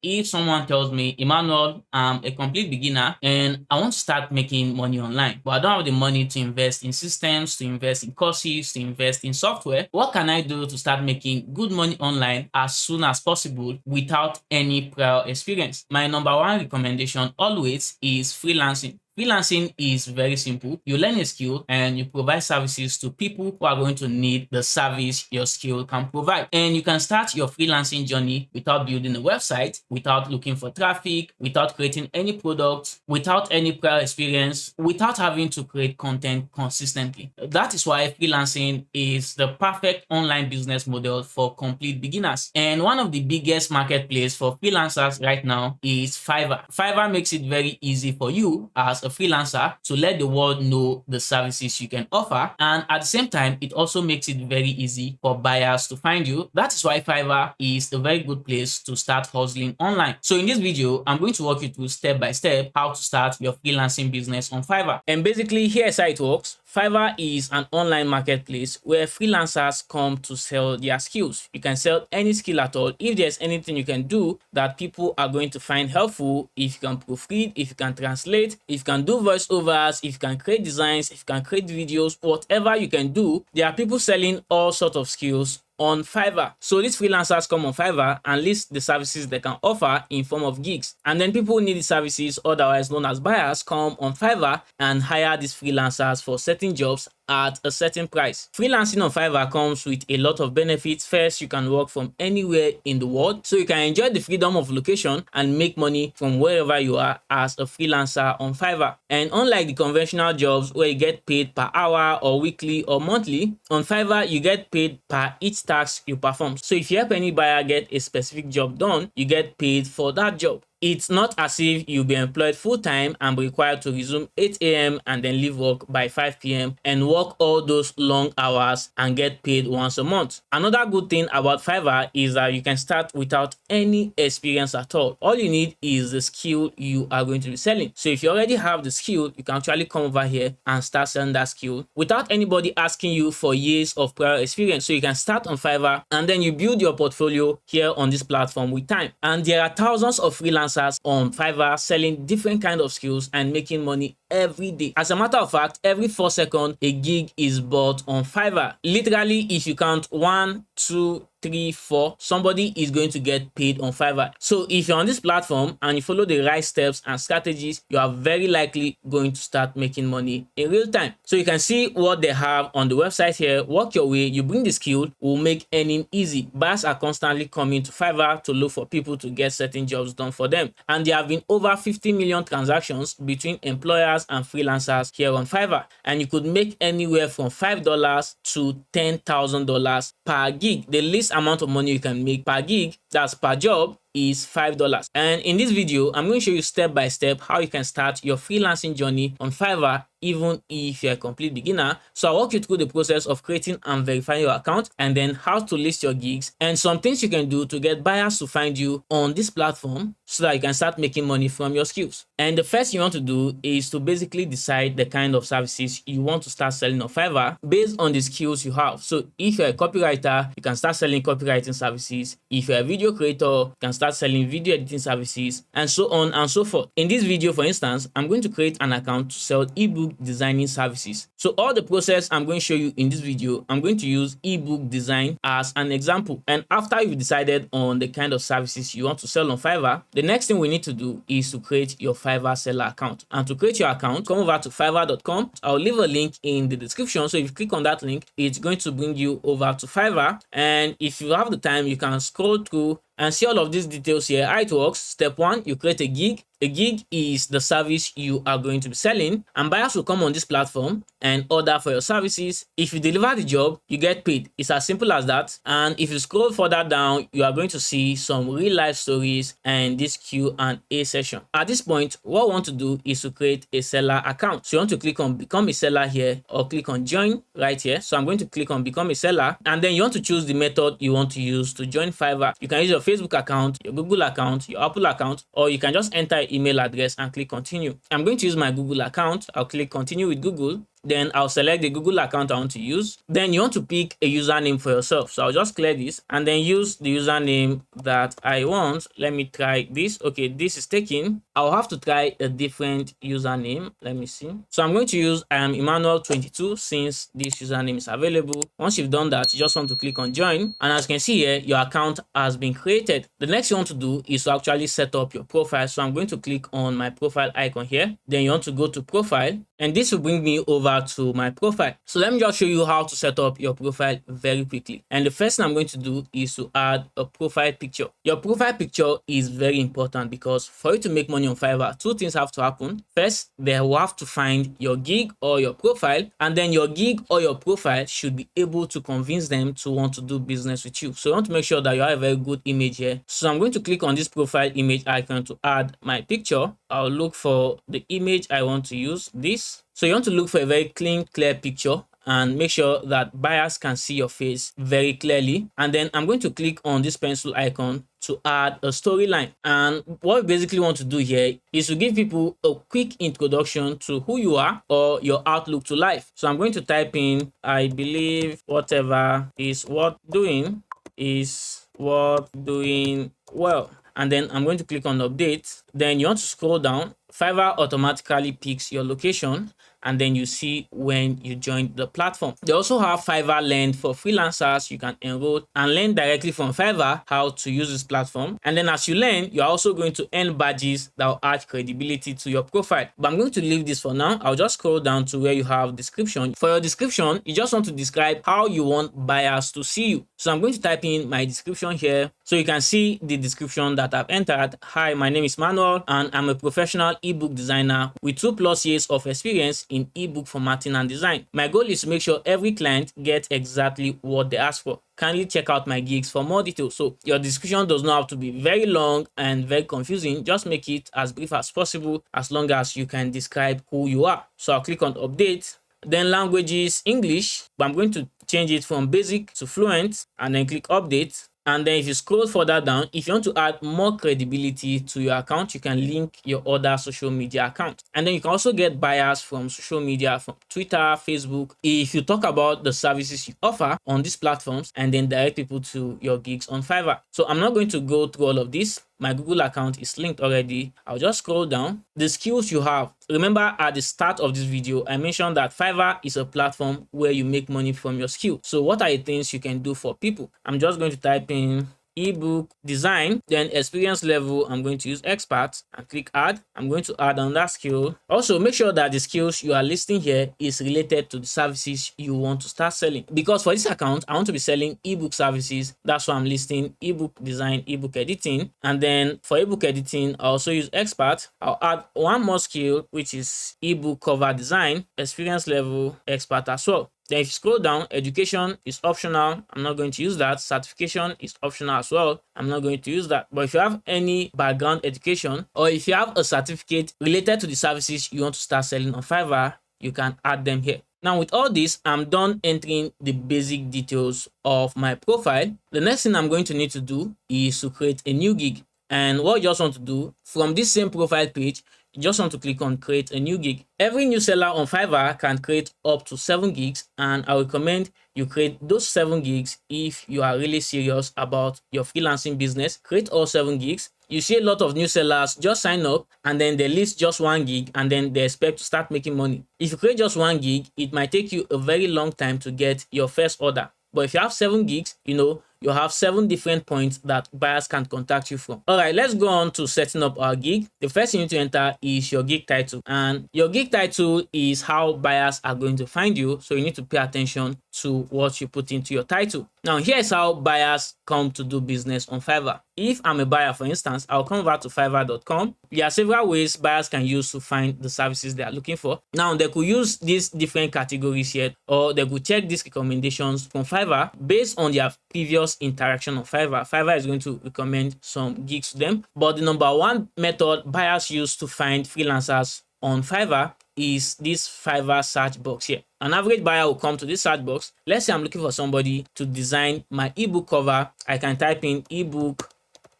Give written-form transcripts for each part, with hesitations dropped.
if someone tells me, Emmanuel, I'm a complete beginner and I want to start making money online, but I don't have the money to invest in systems, to invest in courses, to invest in software, what can I do to start making good money online as soon as possible without any prior experience? My number one recommendation always is freelancing. Freelancing is very simple. You learn a skill and you provide services to people who are going to need the service your skill can provide. And you can start your freelancing journey without building a website, without looking for traffic, without creating any products, without any prior experience, without having to create content consistently. That is why freelancing is the perfect online business model for complete beginners. And one of the biggest marketplaces for freelancers right now is Fiverr. Fiverr makes it very easy for you as a freelancer to let the world know the services you can offer, and at the same time it also makes it very easy for buyers to find you. That is why Fiverr is a very good place to start hustling online. So in this video, I'm going to walk you through step by step how to start your freelancing business on Fiverr. And basically, here's how it works. Fiverr is an online marketplace where freelancers come to sell their skills. You can sell any skill at all. If there's anything you can do that people are going to find helpful, if you can proofread, if you can translate, if you can do voiceovers, if you can create designs, if you can create videos, whatever you can do, there are people selling all sorts of skills on Fiverr. So these freelancers come on Fiverr and list the services they can offer in form of gigs. And then people who need the services, otherwise known as buyers, come on Fiverr and hire these freelancers for certain jobs at a certain price. Freelancing on Fiverr comes with a lot of benefits. First, you can work from anywhere in the world, so you can enjoy the freedom of location and make money from wherever you are as a freelancer on Fiverr. And unlike the conventional jobs where you get paid per hour or weekly or monthly, on Fiverr you get paid per each task you perform. So if you help any buyer get a specific job done, you get paid for that job. It's not as if you'll be employed full-time and be required to resume 8 a.m. and then leave work by 5 p.m. and work all those long hours and get paid once a month. Another good thing about Fiverr is that you can start without any experience at all. All you need is the skill you are going to be selling. So if you already have the skill, you can actually come over here and start selling that skill without anybody asking you for years of prior experience. So you can start on Fiverr and then you build your portfolio here on this platform with time. And there are thousands of freelancers on Fiverr selling different kind of skills and making money every day. As a matter of fact, every 4 seconds a gig is bought on Fiverr. Literally, if you count 1, 2, 3, 4, somebody is going to get paid on Fiverr. So if you're on this platform and you follow the right steps and strategies, you are very likely going to start making money in real time. So you can see what they have on the website here. Work your way, you bring the skill, will make earning easy. Buyers are constantly coming to Fiverr to look for people to get certain jobs done for them. And there have been over 50 million transactions between employers and freelancers here on Fiverr. And you could make anywhere from $5 to $10,000 per gig. The least amount of money you can make per gig, that's per job, is $5. And in this video, I'm going to show you step by step how you can start your freelancing journey on Fiverr even if you're a complete beginner. So I'll walk you through the process of creating and verifying your account, and then how to list your gigs and some things you can do to get buyers to find you on this platform so that you can start making money from your skills. And the first thing you want to do is to basically decide the kind of services you want to start selling on Fiverr based on the skills you have. So if you're a copywriter, you can start selling copywriting services. If you're a video creator, you can start selling video editing services, and so on and so forth. In this video, for instance, I'm going to create an account to sell ebook designing services. So all the process I'm going to show you in this video, I'm going to use ebook design as an example. And after you've decided on the kind of services you want to sell on Fiverr, the next thing we need to do is to create your Fiverr seller account. And to create your account, come over to fiverr.com. I'll leave a link in the description. So if you click on that link, it's going to bring you over to Fiverr. And if you have the time, you can scroll through and see all of these details here. How it works: step 1, you create a gig. A gig is the service you are going to be selling, and buyers will come on this platform and order for your services. If you deliver the job, you get paid. It's as simple as that. And if you scroll further down, you are going to see some real life stories and this Q&A session. At this point, what we want to do is to create a seller account. So you want to click on become a seller here, or click on join right here. So I'm going to click on become a seller, and then you want to choose the method you want to use to join Fiverr. You can use your Facebook account, your Google account, your Apple account, or you can just enter email address and click continue. I'm going to use my Google account. I'll click continue with Google. Then I'll select the Google account I want to use. Then you want to pick a username for yourself. So I'll just clear this and then use the username that I want. Let me try this. Okay, this is taken. I'll have to try a different username. Let me see. So I'm going to use Emmanuel 22 since this username is available. Once you've done that, you just want to click on join. And as you can see here, your account has been created. The next you want to do is to actually set up your profile. So I'm going to click on my profile icon here. Then you want to go to profile, and this will bring me over to my profile. So let me just show you how to set up your profile very quickly. And the first thing I'm going to do is to add a profile picture. Your profile picture is very important because for you to make money on Fiverr, two things have to happen. First, they will have to find your gig or your profile, and then your gig or your profile should be able to convince them to want to do business with you. So you want to make sure that you have a very good image here. So I'm going to click on this profile image icon to add my picture. I'll look for the image I want to use, this. So you want to look for a very clean, clear picture and make sure that buyers can see your face very clearly. And then I'm going to click on this pencil icon to add a storyline. And what we basically want to do here is to give people a quick introduction to who you are or your outlook to life. So I'm going to type in, I believe whatever is worth doing is worth doing well. And then I'm going to click on update. Then you want to scroll down. Fiverr automatically picks your location, and then you see when you join the platform. They also have Fiverr Learn for freelancers. You can enroll and learn directly from Fiverr how to use this platform. And then as you learn, you're also going to earn badges that will add credibility to your profile. But I'm going to leave this for now. I'll just scroll down to where you have description. For your description, you just want to describe how you want buyers to see you. So I'm going to type in my description here. So you can see the description that I've entered. Hi, my name is Emmanuel, and I'm a professional ebook designer with 2+ years of experience in ebook formatting and design. My goal is to make sure every client gets exactly what they ask for. Kindly check out my gigs for more details. So your description does not have to be very long and very confusing. Just make it as brief as possible as long as you can describe who you are. So I'll click on update. Then language is English, but I'm going to change it from basic to fluent and then click update. And then if you scroll further down, if you want to add more credibility to your account, you can link your other social media accounts. And then you can also get buyers from social media, from Twitter, Facebook, if you talk about the services you offer on these platforms and then direct people to your gigs on Fiverr. So I'm not going to go through all of this. My Google account is linked already. I'll just scroll down. The skills you have. Remember at the start of this video, I mentioned that Fiverr is a platform where you make money from your skill. So what are the things you can do for people? I'm just going to type in ebook design, then experience level. I'm going to use expert and click add. I'm going to add on that skill. Also make sure that the skills you are listing here is related to the services you want to start selling, because for this account I want to be selling ebook services. That's why I'm listing ebook design, ebook editing. And then for ebook editing, I also use expert. I'll add one more skill, which is ebook cover design, experience level expert as well. Then if you scroll down, education is optional. I'm not going to use that. Certification is optional as well. I'm not going to use that. But if you have any background education, or if you have a certificate related to the services you want to start selling on Fiverr, you can add them here. Now with all this, I'm done entering the basic details of my profile. The next thing I'm going to need to do is to create a new gig. And what you just want to do, from this same profile page, you just want to click on create a new gig. Every new seller on Fiverr can create up to 7 gigs, and I recommend you create those 7 gigs if you are really serious about your freelancing business. Create all 7 gigs. You see a lot of new sellers just sign up and then they list just 1 gig and then they expect to start making money. If you create just 1 gig, it might take you a very long time to get your first order. But if you have 7 gigs, you have 7 different points that buyers can contact you from. All right, let's go on to setting up our gig. The first thing you need to enter is your gig title, and your gig title is how buyers are going to find you. So you need to pay attention to what you put into your title. Now, here's how buyers come to do business on Fiverr. If I'm a buyer, for instance, I'll come over to fiverr.com. There are several ways buyers can use to find the services they are looking for. Now, they could use these different categories here, or they could check these recommendations from Fiverr based on their previous interaction on Fiverr. Fiverr is going to recommend some gigs to them. But the number one method buyers use to find freelancers on Fiverr is this Fiverr search box here. An average buyer will come to this search box. Let's say I'm looking for somebody to design my ebook cover. I can type in ebook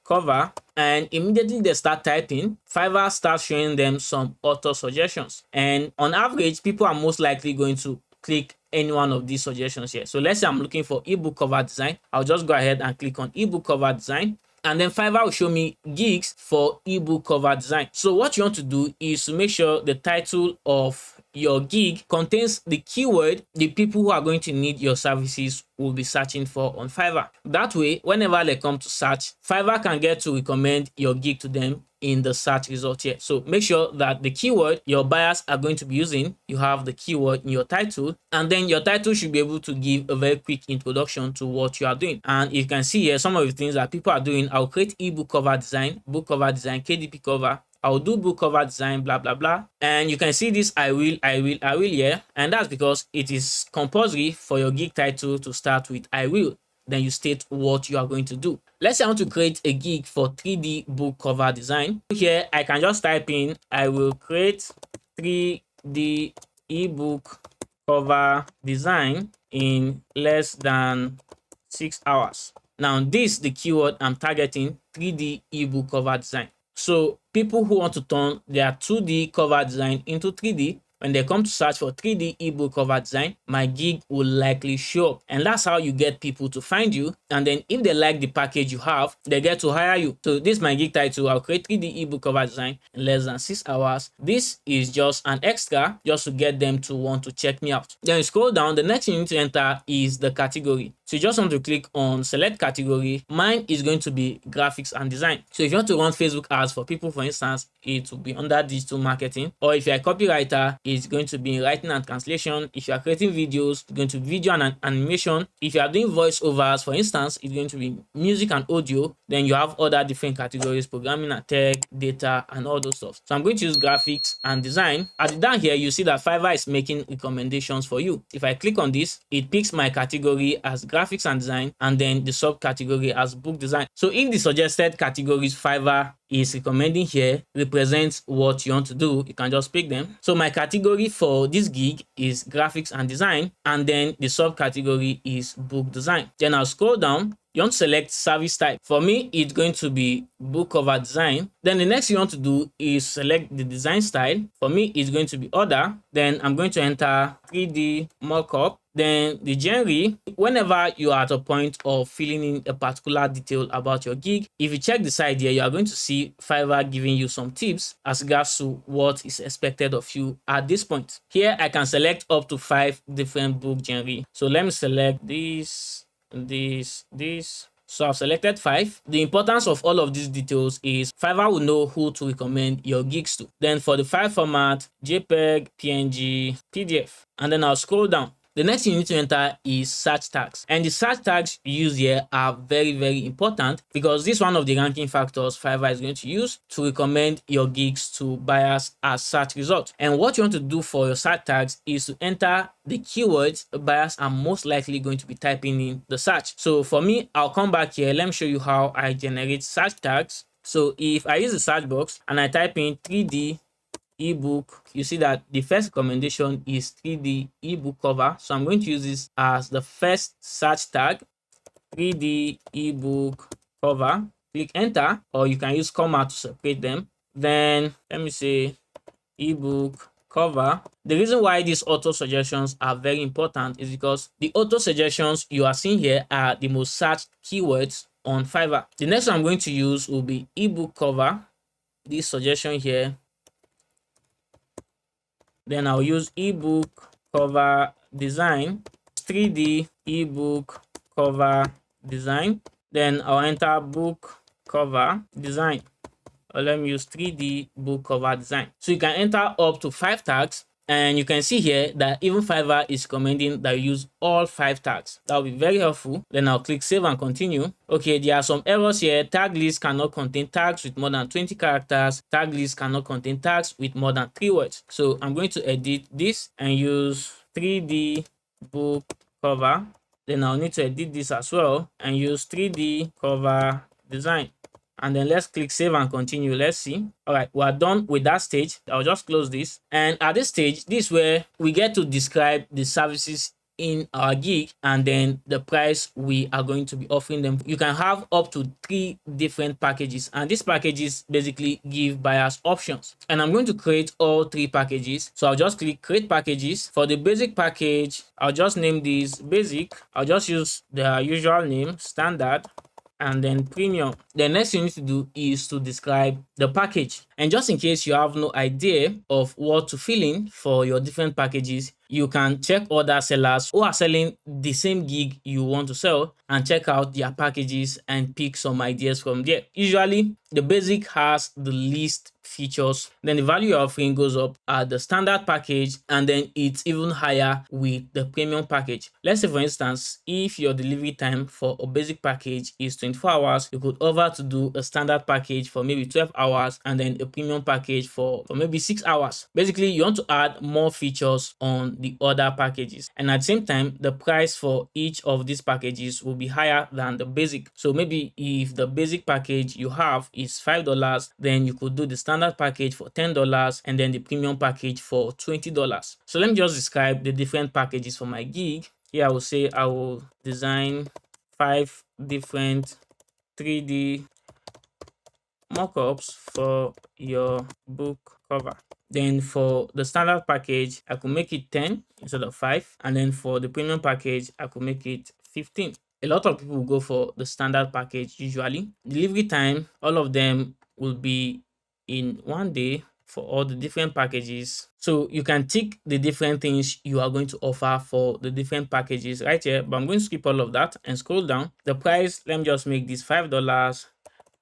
cover and immediately they start typing, Fiverr starts showing them some auto suggestions. And on average, people are most likely going to click any one of these suggestions here. So let's say I'm looking for ebook cover design. I'll just go ahead and click on ebook cover design. And then Fiverr will show me gigs for ebook cover design. So what you want to do is to make sure the title of your gig contains the keyword the people who are going to need your services will be searching for on Fiverr. That way, whenever they come to search, Fiverr can get to recommend your gig to them in the search result here. So make sure that the keyword your buyers are going to be using, you have the keyword in your title, and then your title should be able to give a very quick introduction to what you are doing. And you can see here some of the things that people are doing. I'll create ebook cover design, book cover design, KDP cover. I'll do book cover design, blah, blah, blah. And you can see this I will here. And that's because it is compulsory for your gig title to start with I will. Then you state what you are going to do. Let's say I want to create a gig for 3D book cover design. Here, I can just type in, I will create 3D ebook cover design in less than 6 hours. Now, this is the keyword I'm targeting, 3D ebook cover design. So people who want to turn their 2D cover design into 3D, when they come to search for 3D ebook cover design, my gig will likely show up. And that's how you get people to find you. And then if they like the package you have, they get to hire you. So this is my gig title. I'll create 3D ebook cover design in less than 6 hours. This is just an extra just to get them to want to check me out. Then you scroll down. The next thing you need to enter is the category. So you just want to click on select category. Mine is going to be graphics and design. So if you want to run Facebook ads for people, for instance, it will be under digital marketing. Or if you're a copywriter, it's going to be writing and translation. If you are creating videos, it's going to be video and animation. If you are doing voiceovers, for instance, it's going to be music and audio. Then you have other different categories, programming and tech, data, and all those stuff. So I'm going to use graphics and design. At the down here, you see that Fiverr is making recommendations for you. If I click on this, it picks my category as graphics and design, and then the subcategory as book design. So if the suggested categories Fiverr is recommending here represents what you want to do, you can just pick them. So my category for this gig is graphics and design, and then the subcategory is book design. Then I'll scroll down. You want to select service type. For me, it's going to be book cover design. Then the next you want to do is select the design style. For me, it's going to be order. Then I'm going to enter 3D mockup. Then the genre, whenever you are at a point of filling in a particular detail about your gig, if you check the side here, you are going to see Fiverr giving you some tips as regards to what is expected of you at this point. Here, I can select up to 5 different book genre. So let me select this. So I've selected 5. The importance of all of these details is Fiverr will know who to recommend your gigs to. Then for the file format, JPEG, PNG, PDF. And then I'll scroll down. The next thing you need to enter is search tags. And the search tags you use here are very, very important because this is one of the ranking factors Fiverr is going to use to recommend your gigs to buyers as search results. And what you want to do for your search tags is to enter the keywords buyers are most likely going to be typing in the search. So for me, I'll come back here. Let me show you how I generate search tags. So if I use the search box and I type in 3D ebook, you see that the first recommendation is 3D ebook cover. So I'm going to use this as the first search tag, 3D ebook cover. Click enter, or you can use comma to separate them. Then let me say ebook cover. The reason why these auto suggestions are very important is because the auto suggestions you are seeing here are the most searched keywords on Fiverr. The next one I'm going to use will be ebook cover, this suggestion here. Then I'll use ebook cover design, 3D ebook cover design. Then I'll enter book cover design. Or let me use 3D book cover design. So you can enter up to 5 tags. And you can see here that even Fiverr is recommending that you use all 5 tags. That will be very helpful. Then I'll click save and continue. Okay, there are some errors here. Tag list cannot contain tags with more than 20 characters. Tag list cannot contain tags with more than 3 words. So I'm going to edit this and use 3D book cover. Then I'll need to edit this as well and use 3D cover design. And then let's click save and continue. Let's see. All right, we're done with that stage. I'll just close this. And at this stage, this is where we get to describe the services in our gig and then the price we are going to be offering them. You can have up to 3 different packages, and these packages basically give buyers options. And I'm going to create all 3 packages. So I'll just click create packages. For the basic package, I'll just name this basic. I'll just use the usual name, standard, and then premium. The next thing you need to do is to describe the package. And just in case you have no idea of what to fill in for your different packages, you can check other sellers who are selling the same gig you want to sell and check out their packages and pick some ideas from there. Usually, the basic has the least features, then the value you're offering goes up at the standard package, and then it's even higher with the premium package. Let's say, for instance, if your delivery time for a basic package is 24 hours, you could offer to do a standard package for maybe 12 hours and then a premium package for maybe 6 hours. Basically, you want to add more features on the other packages, and at the same time, the price for each of these packages will be higher than the basic. So maybe if the basic package you have is $5, then you could do the standard package for $10 and then the premium package for $20. So let me just describe the different packages for my gig. Here I will say I will design 5 different 3D mockups for your book cover. Then for the standard package, I could make it 10 instead of 5, and then for the premium package, I could make it 15. A lot of people will go for the standard package usually. Delivery time, all of them will be in 1 day for all the different packages. So you can tick the different things you are going to offer for the different packages right here, but I'm going to skip all of that and scroll down. The price, let me just make this $5,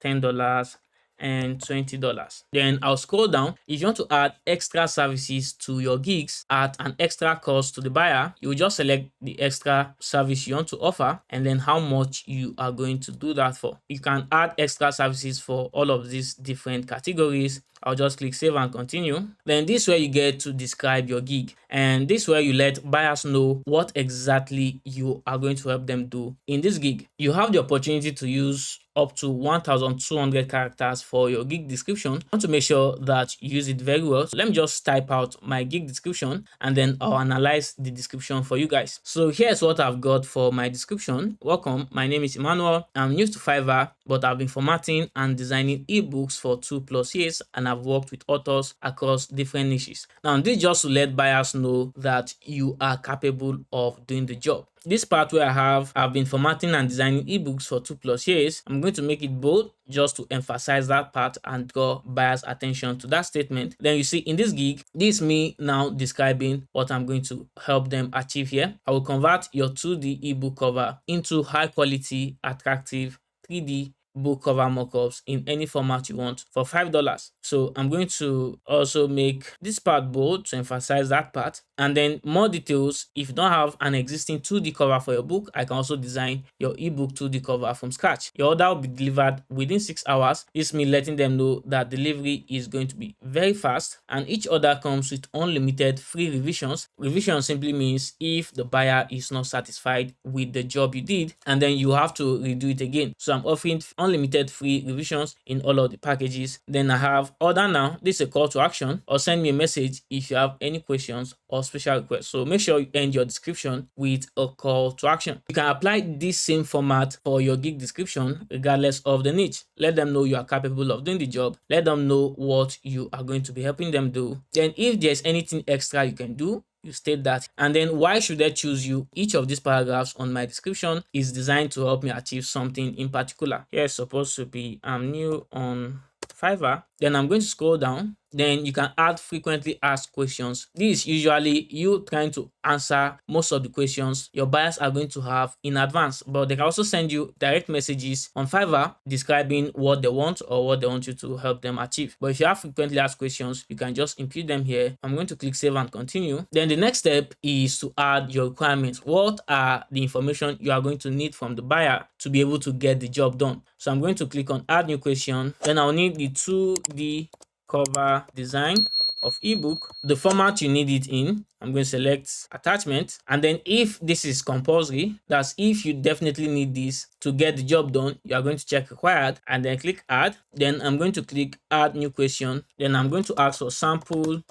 $10, and $20. Then I'll scroll down. If you want to add extra services to your gigs at an extra cost to the buyer, you will just select the extra service you want to offer and then how much you are going to do that for. You can add extra services for all of these different categories. I'll just click save and continue. Then this is where you get to describe your gig, and this is where you let buyers know what exactly you are going to help them do in this gig. You have the opportunity to use up to 1,200 characters for your gig description. I want to make sure that you use it very well. So let me just type out my gig description and then I'll analyze the description for you guys. So here's what I've got for my description. Welcome, my name is Emmanuel. I'm new to Fiverr, but I've been formatting and designing ebooks for 2+ years, and I've worked with authors across different niches. Now, this is just to let buyers know that you are capable of doing the job. This part where I've been formatting and designing ebooks for 2+ years, I'm going to make it bold just to emphasize that part and draw buyers' attention to that statement. Then you see in this gig, this is me now describing what I'm going to help them achieve here. I will convert your 2D ebook cover into high quality, attractive 3D book cover mockups in any format you want for $5. So I'm going to also make this part bold to emphasize that part. And then more details, if you don't have an existing 2D cover for your book, I can also design your ebook 2D cover from scratch. Your order will be delivered within 6 hours. This is me letting them know that delivery is going to be very fast, and each order comes with unlimited free revisions. Revision simply means if the buyer is not satisfied with the job you did, and then you have to redo it again. So I'm offering unlimited free revisions in all of the packages. Then I have order now. This is a call to action, or send me a message if you have any questions or special requests. So make sure you end your description with a call to action. You can apply this same format for your gig description regardless of the niche. Let them know you are capable of doing the job. Let them know what you are going to be helping them do. Then if there's anything extra you can do, you state that. And then why should I choose you? Each of these paragraphs on my description is designed to help me achieve something in particular. Here it's supposed to be I'm new on Fiverr. Then I'm going to scroll down. Then you can add frequently asked questions. This is usually you trying to answer most of the questions your buyers are going to have in advance, but they can also send you direct messages on Fiverr describing what they want or what they want you to help them achieve. But if you have frequently asked questions, you can just input them here. I'm going to click save and continue. Then the next step is to add your requirements. What are the information you are going to need from the buyer to be able to get the job done? So I'm going to click on add new question. Then I'll need the 2D cover design of ebook, the format you need it in. I'm going to select attachment, and then if this is compulsory, that's if you definitely need this to get the job done, you are going to check required and then click add. Then I'm going to click add new question. Then I'm going to ask for sample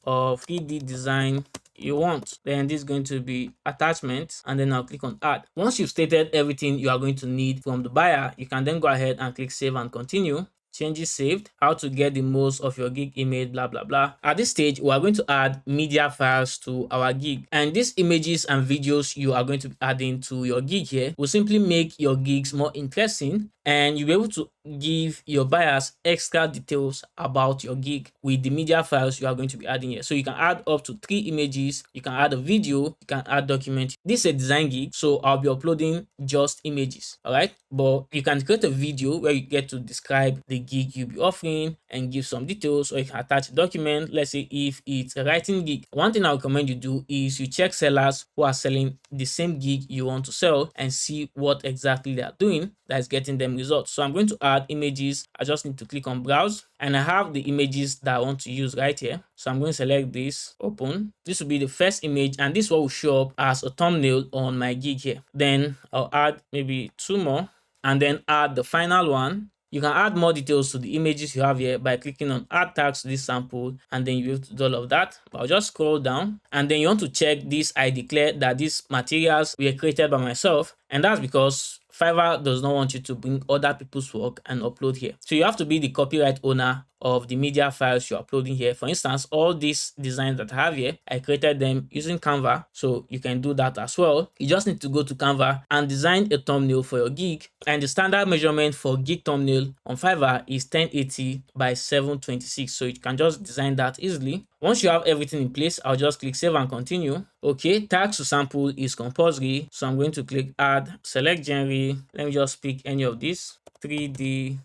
of 3D design you want. Then this is going to be attachment, and then I'll click on add. Once you've stated everything you are going to need from the buyer, you can then go ahead and click save and continue. Changes saved, how to get the most of your gig image, blah blah blah. At this stage, we are going to add media files to our gig, and these images and videos you are going to be adding to your gig here will simply make your gigs more interesting, and you'll be able to give your buyers extra details about your gig with the media files you are going to be adding here. So you can add up to 3 images, you can add a video, you can add document. This is a design gig, so I'll be uploading just images, all right? But you can create a video where you get to describe the gig you'll be offering and give some details, or you can attach a document. Let's say if it's a writing gig, one thing I recommend you do is you check sellers who are selling the same gig you want to sell and see what exactly they are doing that is getting them results. So I'm going to add images. I just need to click on browse, and I have the images that I want to use right here. So I'm going to select this, open. This will be the first image, and this one will show up as a thumbnail on my gig here. Then I'll add maybe 2 more, and then add the final one. You can add more details to the images you have here by clicking on add tags to this sample, and then you will do all of that. But I'll just scroll down, and then you want to check this. I declare that these materials were created by myself, and that's because Fiverr does not want you to bring other people's work and upload here. So you have to be the copyright owner of the media files you're uploading here. For instance, all these designs that I have here, I created them using Canva, so you can do that as well. You just need to go to Canva and design a thumbnail for your gig, and the standard measurement for gig thumbnail on Fiverr is 1080 by 726, so you can just design that easily. Once you have everything in place, I'll just click save and continue. Okay, tags to sample is compulsory, so I'm going to click add, select genre. Let me just pick any of these 3D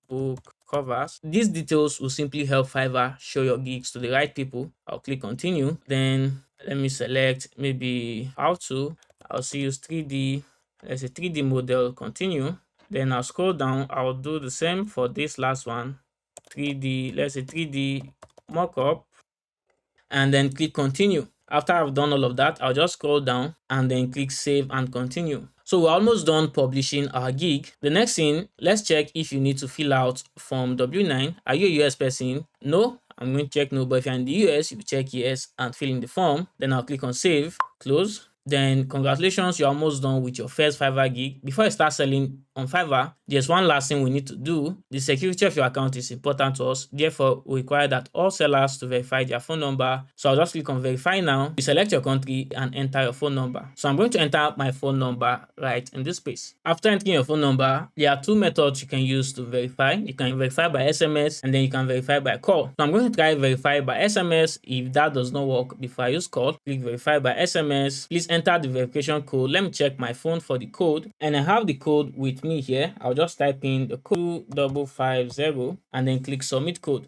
book covers. These details will simply help Fiverr show your gigs to the right people. I'll click continue. Then let me select maybe how to. I'll see use 3D. Let's say 3D model, continue. Then I'll scroll down. I'll do the same for this last one. 3D, let's say 3D mockup, and then click continue. After I've done all of that, I'll just scroll down and then click save and continue. So we're almost done publishing our gig. The next thing, let's check if you need to fill out Form W9. Are you a US person? No. I'm going to check no, but if you're in the US, you check yes and fill in the form. Then I'll click on save, close. Then congratulations, you're almost done with your first Fiverr gig. Before you start selling on Fiverr, there's one last thing we need to do. The security of your account is important to us. Therefore, we require that all sellers to verify their phone number. So I'll just click on verify now. You select your country and enter your phone number. So I'm going to enter my phone number right in this space. After entering your phone number, there are 2 methods you can use to verify. You can verify by SMS, and then you can verify by call. So I'm going to try verify by SMS. If that does not work before I use call, click verify by SMS. Please enter the verification code. Let me check my phone for the code, and I have the code with me here. I'll just type in the code 2550 and then click submit code.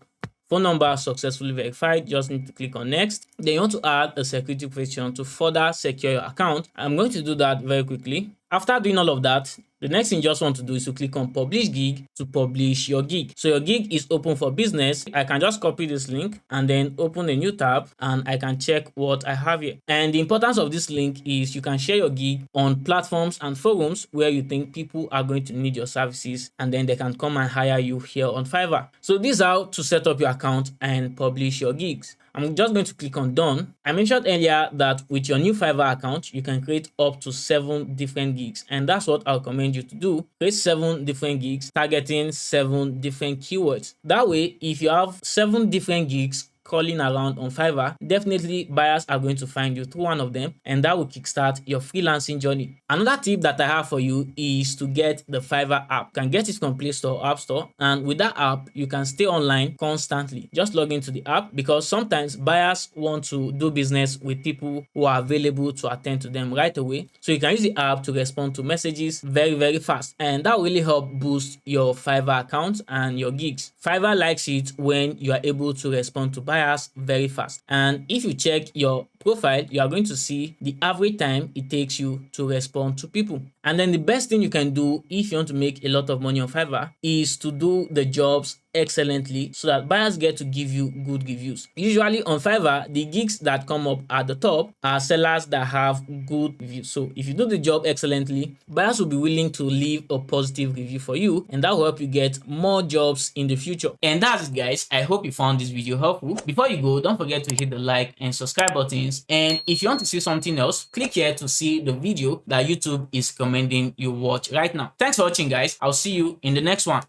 Phone number successfully verified. Just need to click on next. Then you want to add a security question to further secure your account. I'm going to do that very quickly. After doing all of that, the next thing you just want to do is to click on publish gig to publish your gig. So your gig is open for business. I can just copy this link and then open a new tab, and I can check what I have here. And the importance of this link is you can share your gig on platforms and forums where you think people are going to need your services, and then they can come and hire you here on Fiverr. So this is how to set up your account and publish your gigs. I'm just going to click on done. I mentioned earlier that with your new Fiverr account, you can create up to 7 different gigs, and that's what I'll recommend you to do. Create 7 different gigs targeting 7 different keywords. That way, if you have 7 different gigs crawling around on Fiverr, definitely buyers are going to find you through one of them, and that will kickstart your freelancing journey. Another tip that I have for you is to get the Fiverr app. You can get it from Play Store or App Store, and with that app, you can stay online constantly. Just log into the app, because sometimes buyers want to do business with people who are available to attend to them right away. So you can use the app to respond to messages very, very fast, and that will really help boost your Fiverr account and your gigs. Fiverr likes it when you are able to respond to buyers very fast. And if you check your profile, you are going to see the average time it takes you to respond to people. And then the best thing you can do if you want to make a lot of money on Fiverr is to do the jobs excellently so that buyers get to give you good reviews. Usually on Fiverr, the gigs that come up at the top are sellers that have good reviews. So if you do the job excellently, buyers will be willing to leave a positive review for you, and that will help you get more jobs in the future. And that's it, guys. I hope you found this video helpful. Before you go, don't forget to hit the like and subscribe buttons. And if you want to see something else, click here to see the video that YouTube is recommending you watch right now. Thanks for watching, guys. I'll see you in the next one.